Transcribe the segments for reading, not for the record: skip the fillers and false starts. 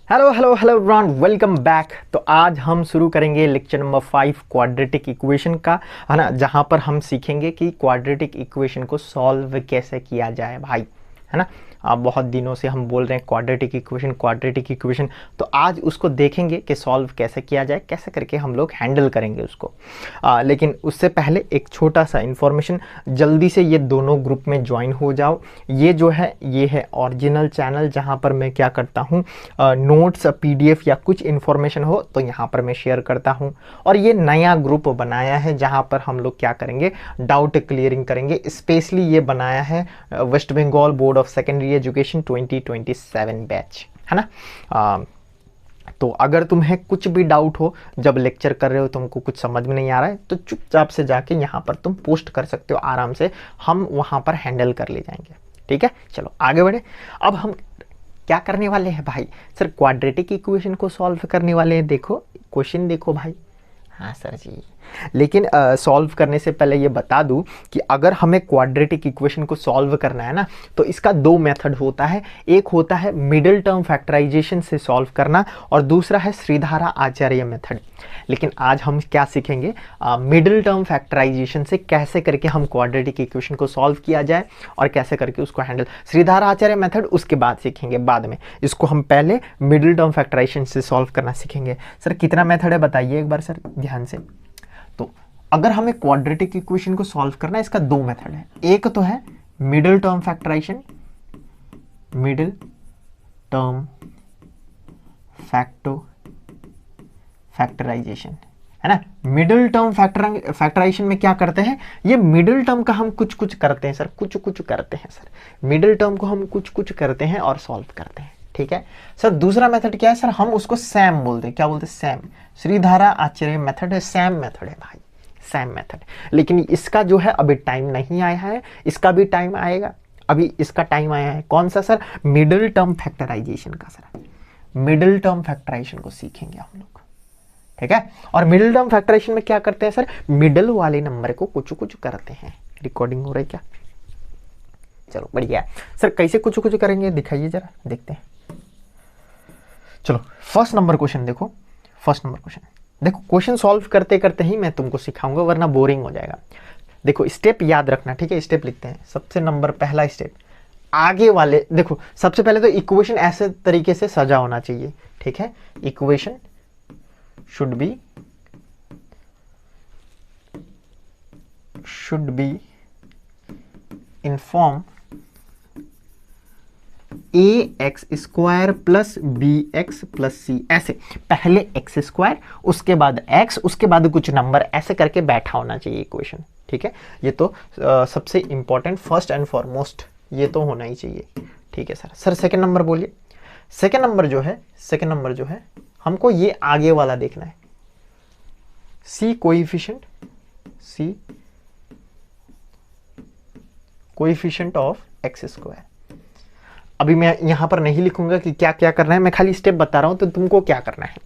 Hello hello hello everyone, welcome back. तो आज हम शुरू करेंगे लेक्चर नंबर 5 क्वाड्रेटिक इक्वेशन का, है ना, जहाँ पर हम सीखेंगे कि क्वाड्रेटिक इक्वेशन को सॉल्व कैसे किया जाए भाई, है ना। आप बहुत दिनों से हम बोल रहे हैं क्वाड्रेटिक इक्वेशन, तो आज उसको देखेंगे कि सॉल्व कैसे किया जाए, कैसे करके हम लोग हैंडल करेंगे उसको। लेकिन उससे पहले एक छोटा सा इन्फॉर्मेशन, जल्दी से ये दोनों ग्रुप में ज्वाइन हो जाओ। ये है ओरिजिनल चैनल, जहाँ पर मैं क्या करता हूँ, नोट्स, पीडीएफ या कुछ इन्फॉर्मेशन हो तो यहाँ पर मैं शेयर करता हूँ। और ये नया ग्रुप बनाया है जहाँ पर हम लोग क्या करेंगे, डाउट क्लियरिंग करेंगे। स्पेशली ये बनाया है West Bengal board of secondary education 2027 batch, है ना। तो अगर तुम्हें कुछ भी डाउट हो, जब लेक्चर कर रहे हो तुमको कुछ समझ में नहीं आ रहा है, तो चुपचाप से जाके यहाँ पर तुम पोस्ट कर सकते हो आराम से, हम वहाँ पर हैंडल कर ले जाएंगे। ठीक है, चलो आगे बढ़े। अब हम क्या करने वाले हैं भाई, सर क्वाड्रेटिक इक्वेशन को सॉल्व करने वाले हैं। देखो क्वेश्चन देखो भाई। हाँ सर जी, लेकिन सॉल्व करने से पहले ये बता दूं कि अगर हमें क्वाड्रेटिक इक्वेशन को सॉल्व करना है ना, तो इसका दो मेथड होता है। एक होता है मिडिल टर्म फैक्टराइजेशन से सॉल्व करना, और दूसरा है श्रीधारा आचार्य मेथड। लेकिन आज हम क्या सीखेंगे, मिडिल टर्म फैक्टराइजेशन से कैसे करके हम क्वाड्रेटिक इक्वेशन को सॉल्व किया जाए और कैसे करके उसको हैंडल। श्रीधारा आचार्य मेथड उसके बाद सीखेंगे, बाद में। इसको हम पहले मिडिल टर्म फैक्टराइजेशन से सॉल्व करना सीखेंगे। सर कितना मेथड है बताइए एक बार सर ध्यान से। तो अगर हमें क्वाड्रेटिक इक्वेशन को सॉल्व करना है, इसका दो मेथड है। एक तो है middle term factorisation, middle term factorisation, है ना। मिडिल टर्म फैक्टराइजेशन में क्या करते हैं, ये मिडिल टर्म का हम कुछ कुछ करते हैं सर, कुछ कुछ करते हैं सर। मिडिल टर्म को हम कुछ कुछ करते हैं और सॉल्व करते हैं। ठीक है सर। दूसरा मेथड क्या है सर, हम उसको सैम बोलते हैं। क्या बोलते हैं? सैम। श्रीधारा आचार्य मेथड है, सैम मेथड है भाई, सैम मेथड। लेकिन इसका जो है अभी टाइम नहीं आया है, इसका भी टाइम आएगा। अभी इसका टाइम आया है कौन सा सर, मिडिल टर्म फैक्टराइजेशन का सर। मिडिल टर्म फैक्टराइजेशन को सीखेंगे हम लोग। ठीक है। और मिडिल टर्म फैक्टराइजेशन में क्या करते हैं सर, मिडिल वाले नंबर को कुछ कुछ करते हैं। रिकॉर्डिंग हो रही है क्या? चलो बढ़िया सर। कैसे कुछ कुछ करेंगे दिखाइए जरा, देखते हैं। चलो फर्स्ट नंबर क्वेश्चन देखो। फर्स्ट नंबर क्वेश्चन देखो, क्वेश्चन सॉल्व करते करते ही मैं तुमको सिखाऊंगा, वरना बोरिंग हो जाएगा। देखो स्टेप याद रखना, ठीक है। स्टेप लिखते हैं। सबसे नंबर पहला स्टेप, आगे वाले देखो, सबसे पहले तो इक्वेशन ऐसे तरीके से सजा होना चाहिए। ठीक है, equation should be in form ax square plus B X plus C. ऐसे पहले एक्स स्क्वायर, उसके बाद एक्स, उसके बाद कुछ नंबर, ऐसे करके बैठा होना चाहिए इक्वेशन। ठीक है, ये तो सबसे इंपॉर्टेंट, फर्स्ट एंड फॉरमोस्ट ये तो होना ही चाहिए। ठीक है सर। सर सेकंड नंबर बोलिए। सेकंड नंबर जो है हमको ये आगे वाला देखना है, सी कोएफिशिएंट ऑफ एक्स स्क्वायर। अभी मैं यहां पर नहीं लिखूंगा कि क्या क्या करना है, मैं खाली स्टेप बता रहा हूं, तो तुमको क्या करना है।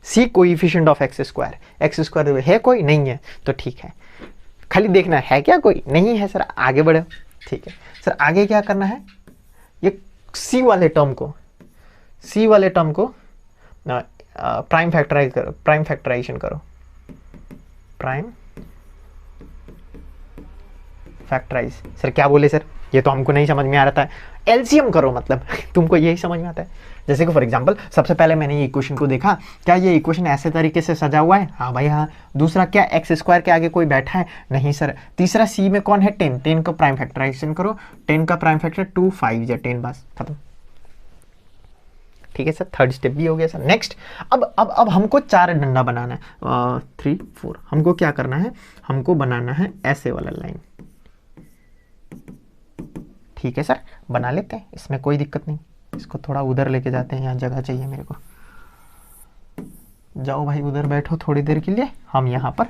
सी कोएफिशिएंट ऑफ एक्स स्क्वायर है कोई? नहीं है तो ठीक है, खाली देखना है क्या कोई? नहीं है सर, आगे बढ़ो। ठीक है सर, आगे क्या करना है, ये सी वाले टर्म को प्राइम फैक्टराइजेशन करो। Prime factorise. सर क्या बोले सर, ये तो हमको नहीं समझ में आ रहा था। एलसीएम करो, मतलब तुमको यही समझ में आता है। जैसे कि फॉर एग्जांपल, सबसे पहले मैंने ये इक्वेशन को देखा, क्या ये इक्वेशन ऐसे तरीके से सजा हुआ है? हाँ भाई हाँ। दूसरा, क्या एक्स स्क्वायर के आगे कोई बैठा है? नहीं सर। तीसरा, सी में कौन है? 10 का प्राइम फैक्टराइजेशन करो। 10 का प्राइम फैक्टर 2 5 या 10, बस खत्म। ठीक है सर, थर्ड स्टेप भी हो गया सर। नेक्स्ट, अब हमको चार डंडा बनाना है, 3 4। हमको क्या करना है, हमको बनाना है ऐसे वाला लाइन। ठीक है सर, बना लेते हैं, इसमें कोई दिक्कत नहीं। इसको थोड़ा उधर लेके जाते हैं, यहाँ जगह चाहिए मेरे को। जाओ भाई उधर बैठो थोड़ी देर के लिए। हम यहाँ पर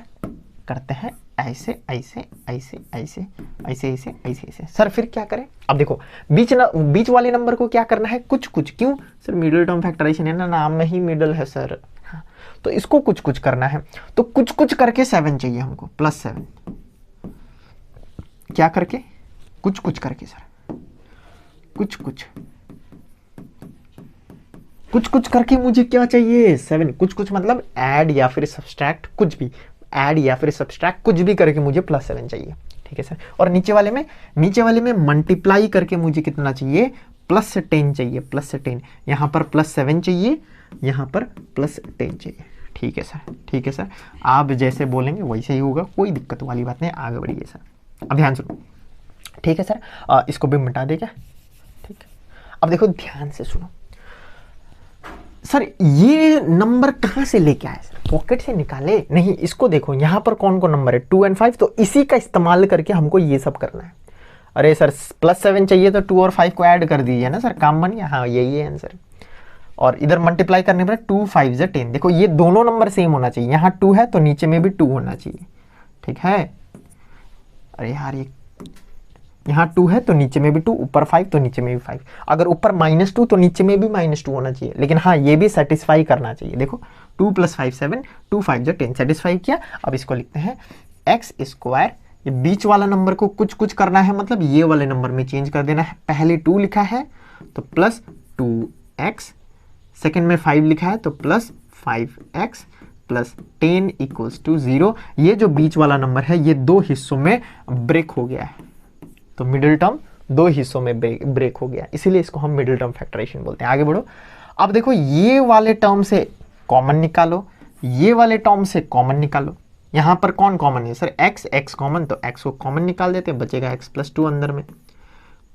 करते हैं ऐसे ऐसे ऐसे ऐसे ऐसे ऐसे ऐसे ऐसे। सर फिर क्या करें? अब देखो बीच वाले नंबर को क्या करना है, कुछ कुछ। क्यों सर? मिडिल टर्म फैक्टराइजेशन है ना, नाम में ही मिडिल है सर। हाँ, तो इसको कुछ कुछ करना है, तो कुछ कुछ करके 7 चाहिए हमको, +7। क्या करके? कुछ कुछ करके सर, कुछ कुछ कुछ करके मुझे क्या चाहिए 7, कुछ कुछ मतलब ऐड या फिर सब्सट्रैक्ट, कुछ भी ऐड या फिर सब्सट्रैक्ट कुछ भी करके मुझे +7 चाहिए, ठीक है सर। और नीचे वाले में मल्टीप्लाई करके मुझे कितना चाहिए +10 चाहिए, +10। यहाँ पर +7 चाहिए, यहाँ पर +10 चाहिए, ठीक है सर, ठीक है सर। आप जैसे बोलेंगे वैसे ही होगा, कोई दिक्कत वाली बात नहीं, आगे बढ़िए सर। अब ध्यान सुनो, ठीक है सर। इसको भी मिटा दे क्या, ठीक है। अब देखो ध्यान से सुनो सर, ये नंबर कहाँ से लेके आए सर, पॉकेट से निकाले नहीं। इसको देखो यहाँ पर कौन कौन नंबर है 2 और 5, तो इसी का इस्तेमाल करके हमको ये सब करना है। अरे सर +7 चाहिए तो 2 और 5 को ऐड कर दीजिए ना सर, काम बन गया। हाँ यही है आंसर। और इधर मल्टीप्लाई करने पर 2 5 10, देखो ये दोनों नंबर सेम होना चाहिए, यहाँ 2 है तो नीचे में भी 2 होना चाहिए, ठीक है। अरे यार ये यहाँ 2 है तो नीचे में भी 2, ऊपर 5 तो नीचे में भी 5, अगर ऊपर -2 तो नीचे में भी -2 होना चाहिए। लेकिन हाँ ये भी सेटिस्फाई करना चाहिए। देखो 2 + 5 7, 2 5 10 सेटिस्फाई किया। अब इसको लिखते हैं x²। ये बीच वाला नंबर को कुछ कुछ करना है, मतलब ये वाले नंबर में चेंज कर देना है। पहले 2 लिखा है तो +2x, सेकेंड में 5 लिखा है तो +5x +10 = 0। ये जो बीच वाला नंबर है ये 2 हिस्सों में ब्रेक हो गया है, तो मिडिल टर्म 2 हिस्सों में ब्रेक हो गया, इसीलिए इसको हम मिडिल टर्म फैक्टराइजेशन बोलते हैं। आगे बढ़ो। अब देखो ये वाले टर्म से कॉमन निकालो, ये वाले टर्म से कॉमन निकालो। यहाँ पर कौन कॉमन है सर, x कॉमन, तो x को कॉमन निकाल देते हैं, बचेगा x + 2 अंदर में,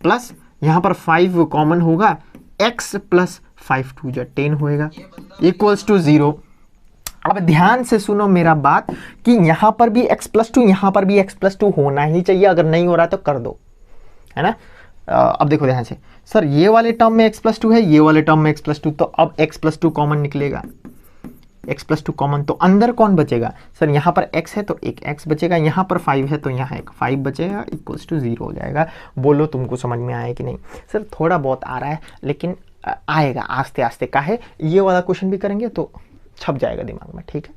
प्लस यहाँ पर 5 कॉमन होगा, x + 5 2 10 होएगा = 0। अब ध्यान से सुनो मेरा बात कि यहाँ पर भी x + 2, यहाँ पर भी x + 2 होना ही चाहिए। अगर नहीं हो रहा तो कर दो, है ना। अब देखो ध्यान से सर, ये वाले टर्म में x + 2 है, ये वाले टर्म में x + 2, तो अब x + 2 कॉमन निकलेगा, x + 2 कॉमन, तो अंदर कौन बचेगा सर, यहाँ पर x है तो एक x बचेगा, यहाँ पर 5 है तो यहाँ एक 5 बचेगा, = 0 हो जाएगा। बोलो तुमको समझ में आया कि नहीं सर, थोड़ा बहुत आ रहा है लेकिन आएगा आस्ते आस्ते। का है ये वाला क्वेश्चन भी करेंगे तो छप जाएगा दिमाग में, ठीक है।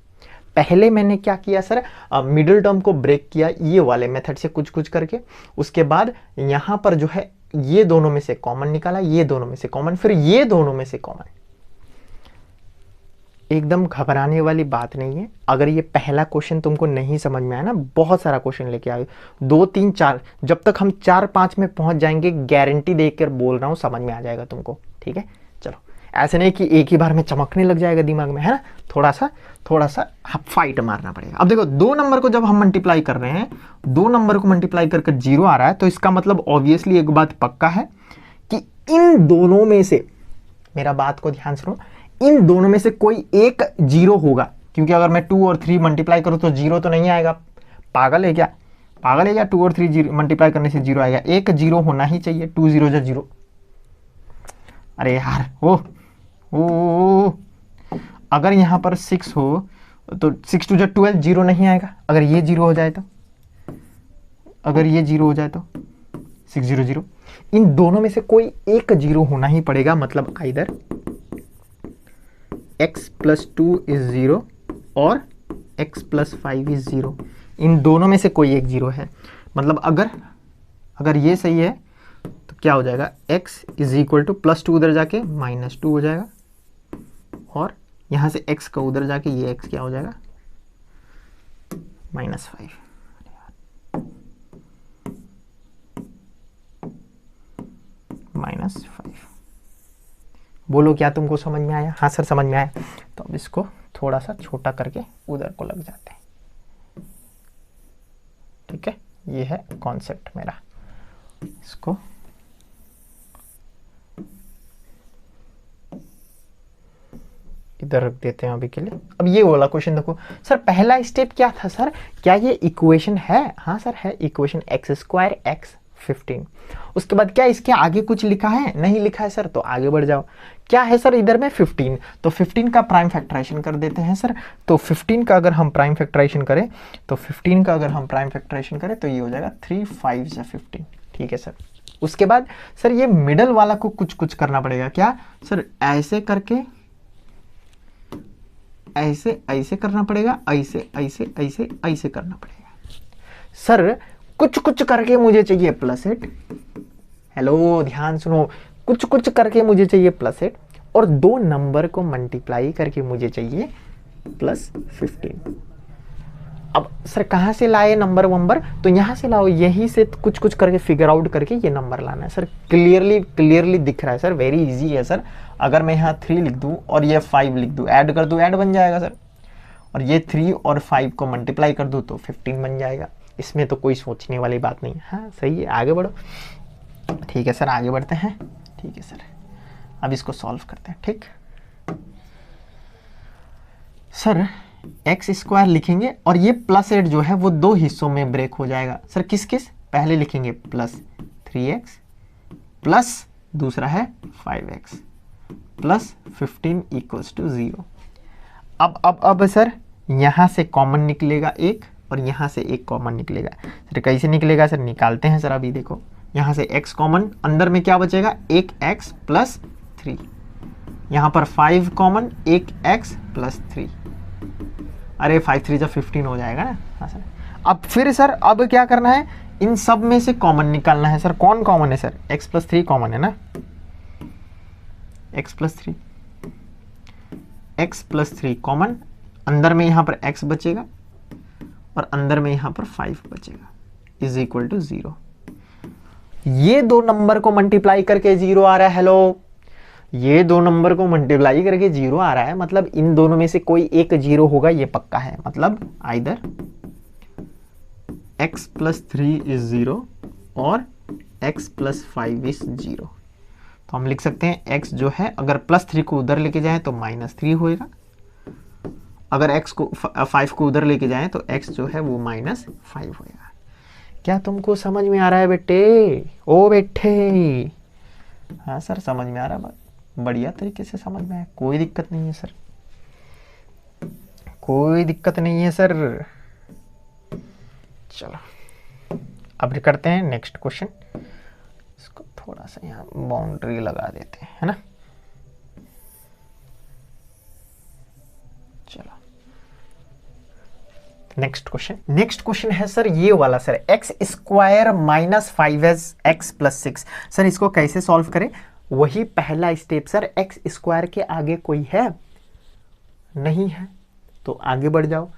पहले मैंने क्या किया सर, मिडिल टर्म को ब्रेक किया ये वाले मेथड से कुछ कुछ करके, उसके बाद यहाँ पर जो है ये दोनों में से कॉमन निकाला, ये दोनों में से कॉमन, फिर ये दोनों में से कॉमन। एकदम घबराने वाली बात नहीं है। अगर ये पहला क्वेश्चन तुमको नहीं समझ में आया ना, बहुत सारा क्वेश्चन लेके आए 2 3 4, जब तक हम 4 5 में पहुंच जाएंगे गारंटी देकर बोल रहा हूं समझ में आ जाएगा तुमको, ठीक है। चलो ऐसे नहीं कि एक ही बार में चमकने लग जाएगा दिमाग में, है ना, थोड़ा सा फाइट मारना पड़ेगा। अब देखो 2 नंबर को जब हम मल्टीप्लाई कर रहे हैं, 2 नंबर को मल्टीप्लाई करके 0 आ रहा है, तो इसका मतलब ऑब्वियसली एक बात पक्का है कि इन दोनों में से, मेरा बात को ध्यान सुनो, इन दोनों में से कोई एक 0 होगा। क्योंकि अगर मैं 2 और 3 मल्टीप्लाई करूं तो 0 तो नहीं आएगा, पागल है क्या, 2 और 3 मल्टीप्लाई करने से 0 आएगा, एक 0 होना ही चाहिए, 2 0 जा 0। अरे यार ओ अगर यहाँ पर 6 हो तो 6 2 जा 12, 0 नहीं आएगा। अगर ये 0 हो जाए तो, अगर ये 0 हो जाए तो 6 0 0, इन दोनों में से कोई एक 0 होना ही पड़ेगा। मतलब आइदर x + 2 = 0 और x + 5 = 0, इन दोनों में से कोई एक 0 है। मतलब अगर ये सही है तो क्या हो जाएगा, x = +2 उधर जाके -2 हो जाएगा, और यहाँ से x का उधर जाके ये x क्या हो जाएगा, -5। -5। बोलो क्या तुमको समझ में आया? हाँ सर समझ में आया। तो अब इसको थोड़ा सा छोटा करके उधर को लग जाते हैं, ठीक है। ये है कॉन्सेप्ट मेरा, इसको इधर रख देते हैं अभी के लिए। अब ये वाला क्वेश्चन देखो सर, पहला स्टेप क्या था सर, क्या ये इक्वेशन है? हाँ सर है इक्वेशन, x² x 15। उसके बाद क्या इसके आगे कुछ लिखा है? नहीं लिखा है सर, तो आगे बढ़ जाओ। क्या है सर इधर में 15, तो 15 का प्राइम फैक्टराइजेशन कर देते हैं सर। तो 15 का अगर हम प्राइम फैक्टराइजेशन करें तो ये हो जाएगा 3 5 जा 15, ठीक है सर। उसके बाद सर ये मिडल वाला को कुछ कुछ करना पड़ेगा। क्या सर, ऐसे करके ऐसे करना पड़ेगा, ऐसे करना पड़ेगा सर। कुछ कुछ करके मुझे चाहिए +8। हेलो ध्यान सुनो, कुछ कुछ करके मुझे चाहिए +8, और दो नंबर को मल्टीप्लाई करके मुझे चाहिए +15। अब सर कहाँ से लाए नंबर वंबर, तो यहाँ से लाओ, यहीं से कुछ कुछ करके फिगर आउट करके ये नंबर लाना है सर। क्लियरली दिख रहा है सर, वेरी इजी है सर। अगर मैं यहाँ 3 लिख दूँ और ये 5 लिख दूँ, ऐड कर दूँ, ऐड बन जाएगा सर। और ये 3 और 5 को मल्टीप्लाई कर दूँ तो 15 बन जाएगा। इसमें तो कोई सोचने वाली बात नहीं। हाँ सही है, आगे बढ़ो। ठीक है सर, आगे बढ़ते हैं। ठीक है सर, अब इसको सॉल्व करते हैं। ठीक सर, x² लिखेंगे और ये +8 जो है वो दो हिस्सों में ब्रेक हो जाएगा सर। किस किस, पहले लिखेंगे +3x प्लस दूसरा है 5x प्लस 15 = 0। अब सर यहाँ से कॉमन निकलेगा एक और यहाँ से एक कॉमन निकलेगा सर। कैसे निकलेगा सर, निकालते हैं सर। अभी देखो, यहाँ से x कॉमन, अंदर में क्या बचेगा, एक x प्लस 3। यहाँ पर 5 कॉमन, एक x प्लस 3। अरे 5 3 जब 15 हो जाएगा ना। हाँ सर, अब फिर सर अब क्या करना है, इन सब में से कॉमन निकालना है सर। कौन कॉमन है सर, x प्लस 3 कॉमन है ना, x plus 3, x plus 3 common, अंदर में यहाँ पर x बचेगा और अंदर में यहाँ पर 5 बचेगा, = 0। ये दो नंबर को मल्टीप्लाई करके 0 आ रहा है। हेलो, ये दो नंबर को मल्टीप्लाई करके 0 आ रहा है, मतलब इन दोनों में से कोई एक 0 होगा, ये पक्का है। मतलब आइदर x प्लस 3 = 0 और x प्लस 5 = 0। तो हम लिख सकते हैं x जो है, अगर +3 को उधर लेके जाएं तो -3 होएगा, अगर x को 5 को उधर लेके जाएं तो x जो है वो -5 होएगा। क्या तुमको समझ में आ रहा है बेटे, ओ बेटे? हाँ सर, समझ में आ रहा है, बढ़िया तरीके से समझ में आया, कोई दिक्कत नहीं है सर, कोई दिक्कत नहीं है सर। चलो अब करते हैं नेक्स्ट क्वेश्चन। इसको थोड़ा सा यहाँ बाउंड्री लगा देते हैं, है ना। चलो नेक्स्ट क्वेश्चन है सर ये वाला सर, x² - 5x + 6। सर इसको कैसे सॉल्व करें, वही पहला स्टेप सर। x² के आगे कोई है नहीं है तो आगे बढ़ जाओ।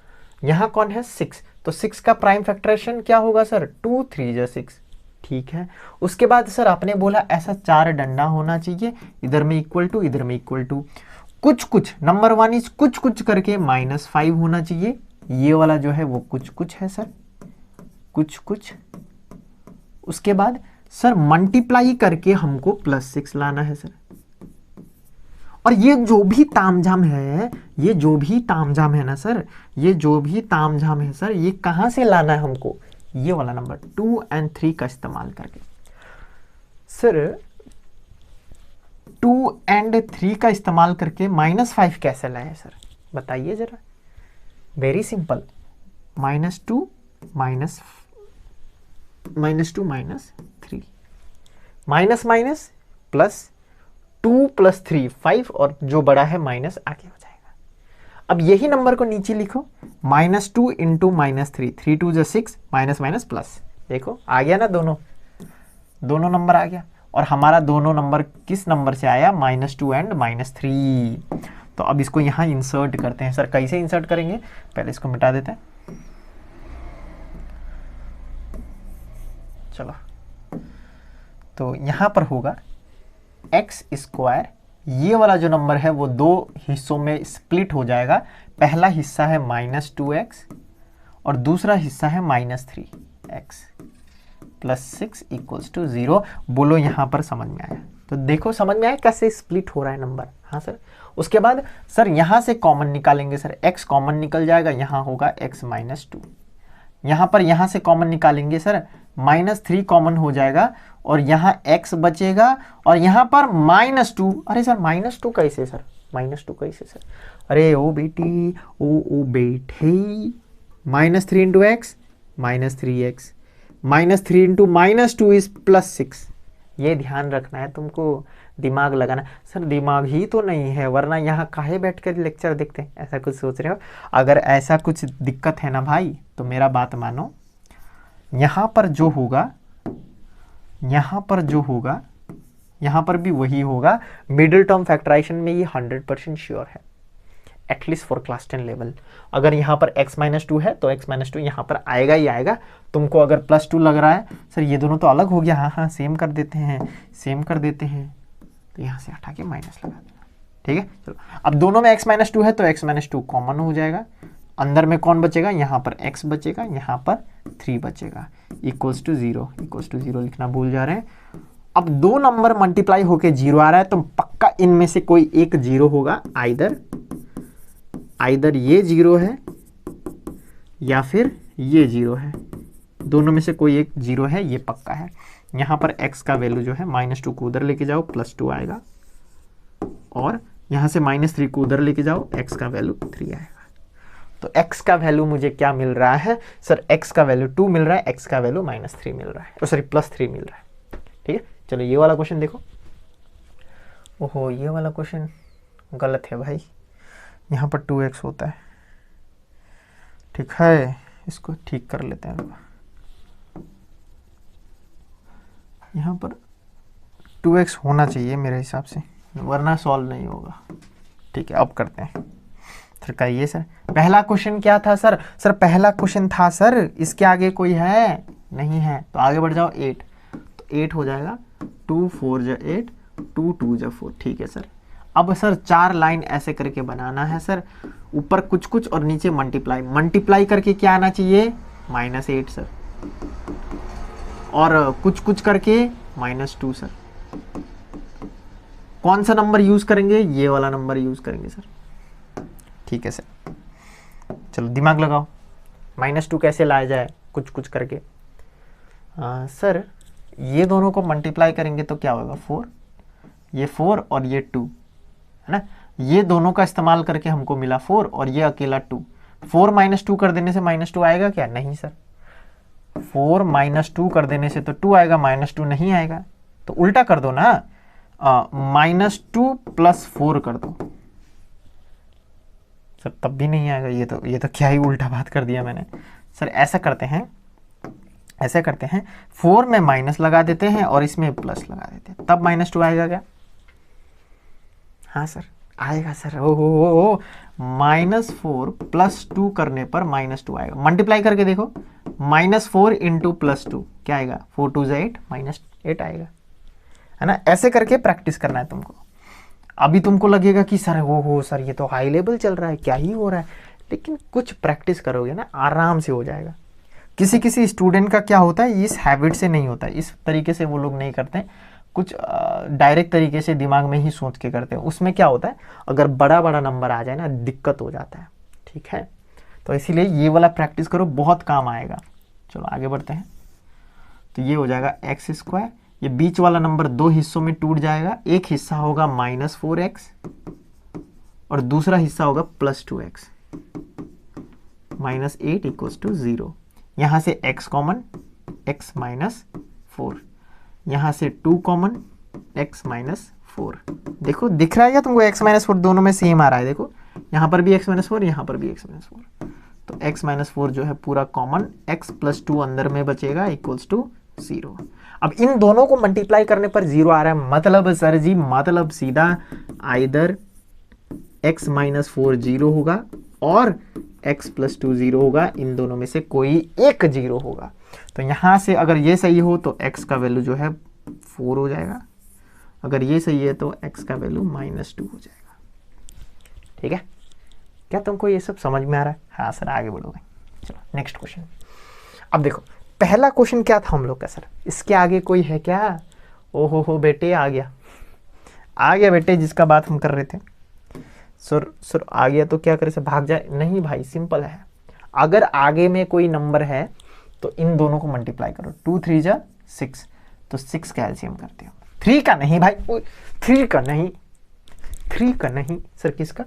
यहाँ कौन है, 6, तो 6 का प्राइम फैक्टराइजेशन क्या होगा सर, 2 3 = 6। ठीक है, उसके बाद सर आपने बोला ऐसा 4 डंडा होना चाहिए, इधर में =, इधर में =, कुछ नंबर 1 इज कुछ करके -5 होना चाहिए। ये वाला जो है वो कुछ है सर, कुछ। उसके बाद सर मल्टीप्लाई करके हमको +6 लाना है सर। और ये जो भी तामझाम है, ये जो भी तामझाम है ना सर, ये जो भी तामझाम है सर, ये कहां से लाना है हमको, ये वाला नंबर 2 और 3 का इस्तेमाल करके। सर 2 और 3 का इस्तेमाल करके -5 कैसे लाए सर, बताइए जरा। Very simple, -2 -3, minus minus plus 2 + 3 5, और जो बड़ा है माइनस आगे हो जाएगा। अब यही नंबर को नीचे लिखो, -2 × -3, 3 2 = 6, माइनस माइनस प्लस। देखो आ गया ना, दोनों नंबर आ गया। और हमारा दोनों नंबर किस नंबर से आया, -2 और -3। तो अब इसको यहाँ इंसर्ट करते हैं सर। कैसे इंसर्ट करेंगे, पहले इसको मिटा देते हैं। चलो, तो यहाँ पर होगा x², ये वाला जो नंबर है वो दो हिस्सों में स्प्लिट हो जाएगा। पहला हिस्सा है -2x और दूसरा हिस्सा है -3x + 6 = 0। बोलो यहाँ पर समझ में आया? तो देखो समझ में आया कैसे स्प्लिट हो रहा है नंबर। हाँ सर, उसके बाद सर यहाँ से कॉमन निकालेंगे सर, x कॉमन निकल जाएगा, यहाँ होगा x - 2। यहाँ से कॉमन निकालेंगे सर, -3 कॉमन हो जाएगा और यहाँ x बचेगा और यहाँ पर -2। अरे सर -2 कैसे सर, -2 कैसे सर? अरे ओ बेटी, ओ बेटे, -3 × x -3x, -3 × -2 इज +6। ये ध्यान रखना है तुमको, दिमाग लगाना। सर दिमाग ही तो नहीं है, वरना यहाँ काहे बैठ कर लेक्चर देखते हैं, ऐसा कुछ सोच रहे हो? अगर ऐसा कुछ दिक्कत है ना भाई, तो मेरा बात मानो। यहाँ पर जो होगा यहाँ पर भी वही होगा। मिडिल टर्म फैक्टराइजेशन में ये 100% श्योर है, एटलीस्ट फॉर क्लास 10 लेवल। अगर यहाँ पर x-2 है तो x-2 यहाँ पर आएगा ही आएगा। तुमको अगर +2 लग रहा है सर ये दोनों तो अलग हो गया, हाँ हाँ सेम कर देते हैं, सेम कर देते हैं, तो यहाँ से हटा के माइनस लगा देना, ठीक है। चलो अब दोनों में x-2 है तो x-2 कॉमन हो जाएगा, अंदर में कौन बचेगा, यहाँ पर x बचेगा, यहाँ पर 3 बचेगा, इक्वल्स टू 0 लिखना भूल जा रहे हैं। अब दो नंबर मल्टीप्लाई होके 0 आ रहा है तो पक्का इनमें से कोई एक 0 होगा, आइदर ये 0 है या फिर ये 0 है, दोनों में से कोई एक 0 है, ये पक्का है। यहाँ पर x का वैल्यू जो है -2 को उधर लेके जाओ, +2 आएगा, और यहाँ से -3 को उधर लेके जाओ, x का वैल्यू 3 आएगा। तो x का वैल्यू मुझे क्या मिल रहा है सर, x का वैल्यू 2 मिल रहा है, x का वैल्यू -3 मिल रहा है, सॉरी +3 मिल रहा है, ठीक है। चलो ये वाला क्वेश्चन देखो। ओहो ये वाला क्वेश्चन गलत है भाई, यहाँ पर 2x होता है, ठीक है, इसको ठीक कर लेते हैं। यहाँ पर 2x होना चाहिए मेरे हिसाब से, वरना सॉल्व नहीं होगा, ठीक है। अब करते हैं सर, कहिए सर पहला क्वेश्चन क्या था सर, पहला क्वेश्चन था सर इसके आगे कोई है नहीं है, तो आगे बढ़ जाओ 8, तो 8 हो जाएगा, 2 4 जा 8, 2 2 जा 4, ठीक है सर। अब सर 4 लाइन ऐसे करके बनाना है सर, ऊपर कुछ कुछ और नीचे मल्टीप्लाई करके क्या आना चाहिए, -8 सर, और कुछ कुछ करके -2 सर। कौन सा नंबर यूज करेंगे, ये वाला नंबर यूज करेंगे सर, ठीक है सर। चलो दिमाग लगाओ, -2 कैसे लाया जाए, कुछ कुछ करके। सर ये दोनों को मल्टीप्लाई करेंगे तो क्या होगा, 4, ये 4 और ये 2 है ना, ये दोनों का इस्तेमाल करके हमको मिला 4 और ये अकेला 2। 4 -2 कर देने से -2 आएगा क्या, नहीं सर, 4 -2 कर देने से तो 2 आएगा, -2 नहीं आएगा, तो उल्टा कर दो ना, -2 + 4 कर दो सर, तब भी नहीं आएगा, ये तो क्या ही उल्टा बात कर दिया मैंने सर। ऐसा करते हैं 4 में माइनस लगा देते हैं और इसमें प्लस लगा देते हैं, तब -2 आएगा क्या, हाँ सर आएगा सर। ओ -4 + 2 करने पर -2 आएगा, मल्टीप्लाई करके देखो, -4 × +2 क्या आएगा, 4 2 8, -8 आएगा, है ना। ऐसे करके प्रैक्टिस करना है तुमको। अभी तुमको लगेगा कि सर हो सर ये तो हाई लेवल चल रहा है, क्या ही हो रहा है, लेकिन कुछ प्रैक्टिस करोगे ना आराम से हो जाएगा। किसी किसी स्टूडेंट का क्या होता है, इस हैबिट से नहीं होता है, इस तरीके से वो लोग नहीं करते हैं, कुछ डायरेक्ट तरीके से दिमाग में ही सोच के करते हैं। उसमें क्या होता है, अगर बड़ा बड़ा नंबर आ जाए ना दिक्कत हो जाता है, ठीक है। तो इसीलिए ये वाला प्रैक्टिस करो, बहुत काम आएगा। चलो आगे बढ़ते हैं। तो ये हो जाएगा x², ये बीच वाला नंबर 2 हिस्सों में टूट जाएगा, एक हिस्सा होगा -4x और दूसरा हिस्सा होगा +2x, -8 = 0। यहाँ से x कॉमन, x -4, यहाँ से 2 कॉमन, x -4। देखो दिख रहा है क्या तुमको, x -4 दोनों में सेम आ रहा है, देखो यहाँ पर भी x -4, यहाँ पर भी x -4, तो x -4 जो है पूरा कॉमन, x + 2 अंदर में बचेगा, = 0। अब इन दोनों को मल्टीप्लाई करने पर 0 आ रहा है, मतलब सर जी, मतलब सीधा आइदर x -4 0 होगा और x + 2 0 होगा, इन दोनों में से कोई एक 0 होगा। तो यहाँ से अगर ये सही हो तो x का वैल्यू जो है 4 हो जाएगा, अगर ये सही है तो x का वैल्यू -2 हो जाएगा, ठीक है। क्या तुमको ये सब समझ में आ रहा है, हाँ सर आगे बढ़ोगे। चलो नेक्स्ट क्वेश्चन। अब देखो पहला क्वेश्चन क्या था हम लोग का, सर इसके आगे कोई है क्या, ओहो बेटे आ गया बेटे, जिसका बात हम कर रहे थे। सर आ गया तो क्या करे सर, भाग जाए, नहीं भाई सिंपल है, अगर आगे में कोई नंबर है तो इन दोनों को मल्टीप्लाई करो, 2 3 जा 6, तो 6 का एलसीएम करते हो, 3 का नहीं भाई, 3 का नहीं सर, किसका,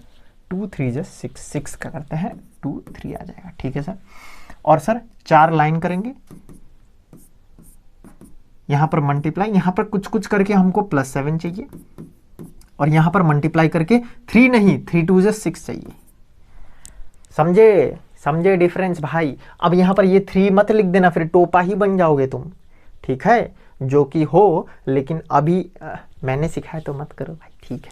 2 3 जा 6 का करते हैं, 2 3 आ जाएगा, ठीक है सर। और सर 4 लाइन करेंगे, यहां पर मल्टीप्लाई, यहां पर कुछ कुछ करके हमको +7 चाहिए, और यहां पर मल्टीप्लाई करके 3 नहीं, 3 2 जा 6 चाहिए, समझे डिफरेंस भाई। अब यहां पर ये 3 मत लिख देना, फिर टोपा ही बन जाओगे तुम, ठीक है। जो कि हो, लेकिन अभी मैंने सिखाया तो मत करो भाई, ठीक है।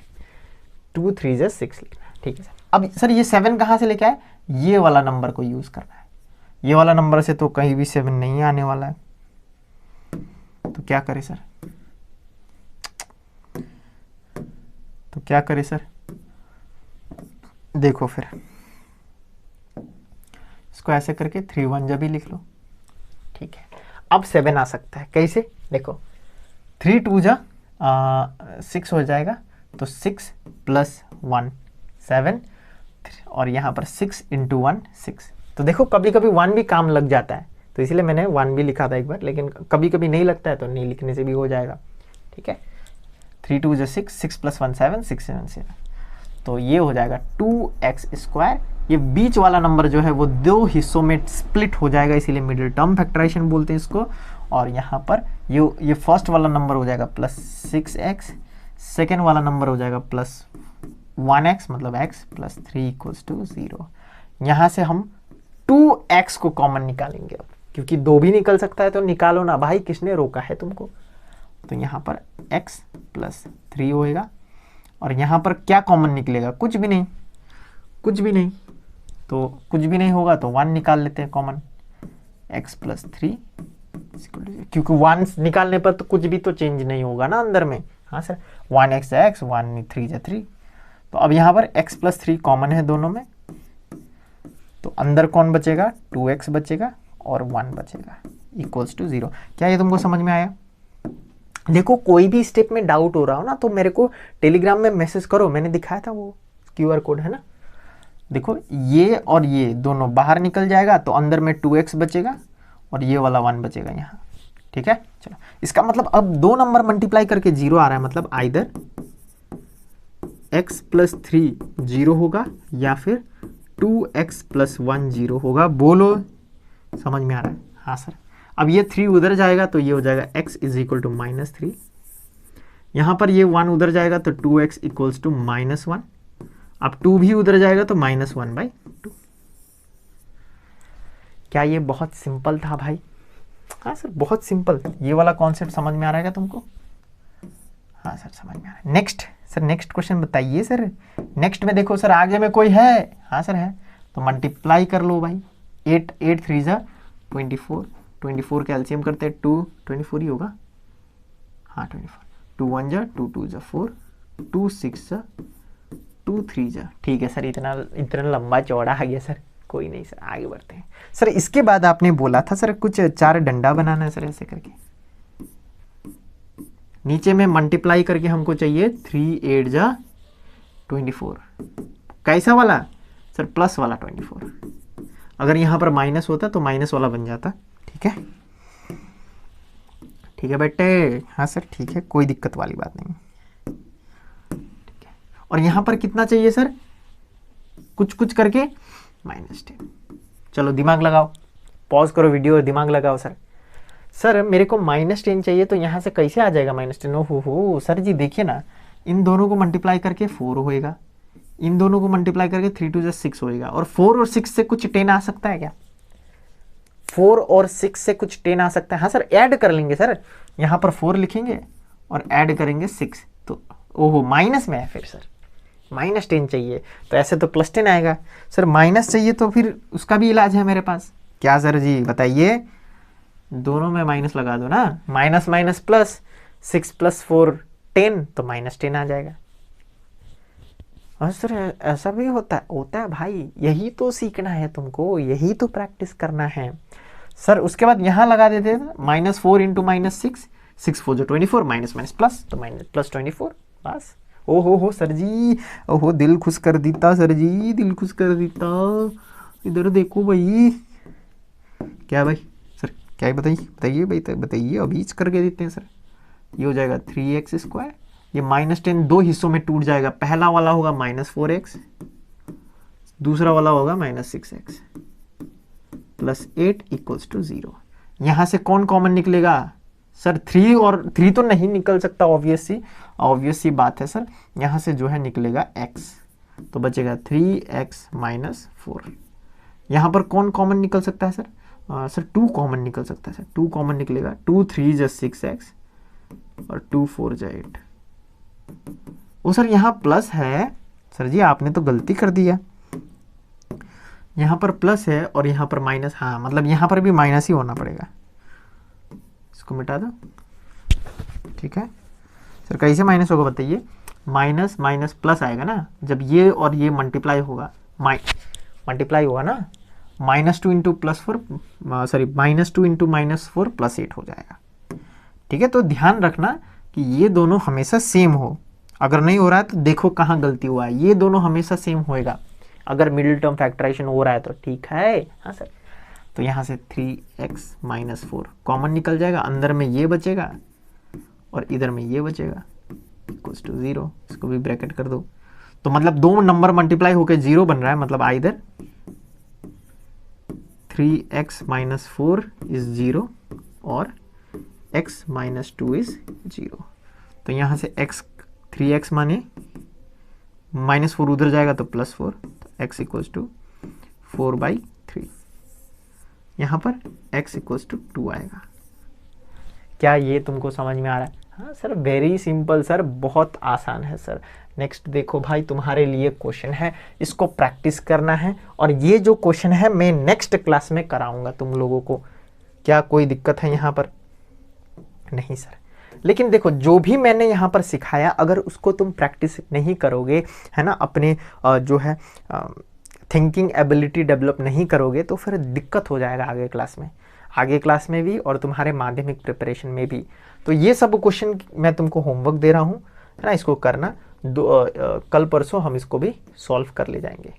2 3 6 लिखना है, ठीक है सर। अब सर ये 7 कहाँ से लेके आए, ये वाला नंबर को यूज़ करना है। ये वाला नंबर से तो कहीं भी 7 नहीं आने वाला है, तो क्या करें सर, तो क्या करें सर, देखो फिर इसको ऐसे करके 3 1 जब भी लिख लो, ठीक है। अब 7 आ सकता है, कैसे, देखो 3 2 जा 6 हो जाएगा, तो 6 + 1 7, और यहाँ पर 6 × 1 6। तो देखो कभी कभी 1 भी काम लग जाता है, तो इसलिए मैंने 1 भी लिखा था एक बार, लेकिन कभी कभी नहीं लगता है तो नहीं लिखने से भी हो जाएगा, ठीक है। 3 2 6, 6 + 1 7, 6 7 7, तो ये हो जाएगा 2x²। ये बीच वाला नंबर जो है वो 2 हिस्सों में स्प्लिट हो जाएगा, इसीलिए मिडिल टर्म फैक्टराइजेशन बोलते हैं इसको। और यहाँ पर ये फर्स्ट वाला नंबर हो जाएगा +6x, सेकेंड वाला नंबर हो जाएगा +1x, मतलब x + 3 = 0। यहाँ से हम 2x को कॉमन निकालेंगे अब, क्योंकि 2 भी निकल सकता है, तो निकालो ना भाई, किसने रोका है तुमको। तो यहाँ पर x + 3 होएगा, और यहाँ पर क्या कॉमन निकलेगा, कुछ भी नहीं, कुछ भी नहीं, तो कुछ भी नहीं होगा तो 1 निकाल लेते हैं कॉमन, x + 3, क्योंकि 1 निकालने पर तो कुछ भी तो चेंज नहीं होगा ना अंदर में। हाँ सर, 1x x, 1 3 3। तो अब यहाँ पर x + 3 कॉमन है दोनों में, तो अंदर कौन बचेगा, 2x बचेगा और 1 बचेगा, = 0। क्या ये तुमको समझ में आया। देखो कोई भी स्टेप में डाउट हो रहा हो ना, तो मेरे को टेलीग्राम में मैसेज करो, मैंने दिखाया था वो QR कोड है ना। देखो ये और ये दोनों बाहर निकल जाएगा, तो अंदर में 2x बचेगा और ये वाला 1 बचेगा यहाँ, ठीक है। चलो, इसका मतलब अब 2 नंबर मल्टीप्लाई करके 0 आ रहा है, मतलब आइदर x + 3 0 होगा या फिर 2x + 1 0 होगा। बोलो समझ में आ रहा है। हाँ सर, अब ये 3 उधर जाएगा तो ये हो जाएगा x = -3, यहाँ पर ये 1 उधर जाएगा तो 2x = -1, अब 2 भी उधर जाएगा तो -1/2। क्या ये बहुत सिंपल था भाई। हाँ सर बहुत सिंपल। ये वाला कॉन्सेप्ट समझ में आ रहा है क्या तुमको। हाँ सर समझ में आ रहा है। नेक्स्ट सर, नेक्स्ट क्वेश्चन बताइए सर। नेक्स्ट में देखो सर, आगे में कोई है। हाँ सर है, तो मल्टीप्लाई कर लो भाई। 8 8 3 जा 24, 24 कैल्शियम करते हैं 2 24 ही होगा। हाँ 24, 2 1 जा 2 2 जा 4, 2 6 जा 2 3 जा। ठीक है सर, इतना लंबा चौड़ा आ गया सर, कोई नहीं सर, आगे बढ़ते हैं सर। इसके बाद आपने बोला था सर कुछ 4 डंडा बनाना है सर, ऐसे करके नीचे में मल्टीप्लाई करके हमको चाहिए 3 8 जा 24। कैसा वाला सर, प्लस वाला 24। अगर यहाँ पर माइनस होता तो माइनस वाला बन जाता। ठीक है, ठीक है बेटे। हाँ सर ठीक है, कोई दिक्कत वाली बात नहीं। ठीक है, और यहाँ पर कितना चाहिए सर, कुछ कुछ करके -10। चलो दिमाग लगाओ, पॉज करो वीडियो और दिमाग लगाओ। सर सर मेरे को -10 चाहिए, तो यहाँ से कैसे आ जाएगा -10। ओहो सर जी देखिए ना, इन दोनों को मल्टीप्लाई करके 4 होएगा, इन दोनों को मल्टीप्लाई करके 3 2 6 होएगा। और 4 और 6 से कुछ 10 आ सकता है क्या। 4 और 6 से कुछ 10 आ सकता है। हाँ सर ऐड कर लेंगे सर, यहाँ पर 4 लिखेंगे और ऐड करेंगे 6, तो ओहो माइनस में है फिर सर, -10 चाहिए, तो ऐसे तो +10 आएगा। सर माइनस चाहिए तो फिर उसका भी इलाज है मेरे पास। क्या सर जी बताइए, दोनों में माइनस लगा दो ना, माइनस माइनस प्लस, 6 + 4 10, तो -10 आ जाएगा। और सर ऐसा भी होता है भाई, यही तो सीखना है तुमको, यही तो प्रैक्टिस करना है सर। उसके बाद यहाँ लगा देते हैं -4 × -6, 6 4 24, माइनस माइनस प्लस, तो +24 बस। ओहो सर जी, ओहो दिल खुश कर देता सर जी, दिल खुश कर देता। इधर देखो भाई, क्या भाई सर, क्या बताइए भाई, बताइए अभी करके देते हैं सर। ये हो जाएगा 3x², ये -10 दो हिस्सों में टूट जाएगा। पहला वाला होगा -4x, दूसरा वाला होगा -6x + 8 = 0। यहाँ से कौन कॉमन निकलेगा सर, 3 और 3 तो नहीं निकल सकता, ऑब्वियस सी बात है सर। यहाँ से जो है निकलेगा x, तो बचेगा 3x - 4। यहाँ पर कौन कॉमन निकल सकता है सर, सर 2 कॉमन निकल सकता है सर, 2 कॉमन निकलेगा। 2 3 जा 6x, और 2 4 जा 8। ओ सर यहाँ प्लस है, सर जी आपने तो गलती कर दिया, यहाँ पर प्लस है और यहाँ पर माइनस, हाँ मतलब यहाँ पर भी माइनस ही होना पड़ेगा, इसको मिटा दो। ठीक है सर, कैसे माइनस होगा बताइए, माइनस माइनस प्लस आएगा ना, जब ये और ये मल्टीप्लाई होगा, मल्टीप्लाई होगा ना, -2 इंटू +4, सॉरी -2 इंटू -4 +8 हो जाएगा। ठीक है, तो ध्यान रखना कि ये दोनों हमेशा सेम हो, अगर नहीं हो रहा है तो देखो कहाँ गलती हुआ है, ये दोनों हमेशा सेम होएगा, अगर मिडिल टर्म फैक्टराइजेशन हो रहा है तो ठीक है। हाँ सर, तो यहाँ से 3x - 4 कॉमन निकल जाएगा, अंदर में ये बचेगा और इधर में ये बचेगा, इक्वल्स टू 0, इसको भी ब्रैकेट कर दो। तो मतलब दो नंबर मल्टीप्लाई होकर 0 बन रहा है, मतलब आइदर 3x - 4 इज 0 और x - 2 इज 0। तो यहाँ से 3x माने -4 उधर जाएगा तो +4, तो x इक्वल्स टू 4/3। यहाँ पर x इक्वल्स टू 2 आएगा। क्या ये तुमको समझ में आ रहा है? हाँ सर, वेरी सिंपल सर, बहुत आसान है सर। नेक्स्ट देखो भाई, तुम्हारे लिए क्वेश्चन है, इसको प्रैक्टिस करना है, और ये जो क्वेश्चन है मैं नेक्स्ट क्लास में कराऊंगा तुम लोगों को। क्या कोई दिक्कत है यहाँ पर? नहीं सर, लेकिन देखो जो भी मैंने यहाँ पर सिखाया, अगर उसको तुम प्रैक्टिस नहीं करोगे, है ना, अपने जो है थिंकिंग एबिलिटी डेवलप नहीं करोगे, तो फिर दिक्कत हो जाएगा आगे क्लास में भी और तुम्हारे माध्यमिक प्रिपरेशन में भी। तो ये सब क्वेश्चन मैं तुमको होमवर्क दे रहा हूँ, है ना, इसको करना। कल परसों हम इसको भी सॉल्व कर ले जाएंगे।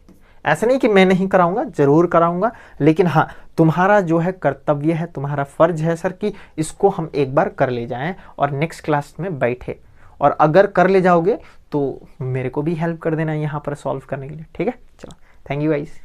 ऐसा नहीं कि मैं नहीं कराऊंगा, जरूर कराऊंगा, लेकिन हाँ, तुम्हारा जो है कर्तव्य है, तुम्हारा फर्ज है सर कि इसको हम एक बार कर ले जाएं और नेक्स्ट क्लास में बैठे, और अगर कर ले जाओगे तो मेरे को भी हेल्प कर देना यहाँ पर सॉल्व करने के लिए। ठीक है, चलो, थैंक यू गाइस।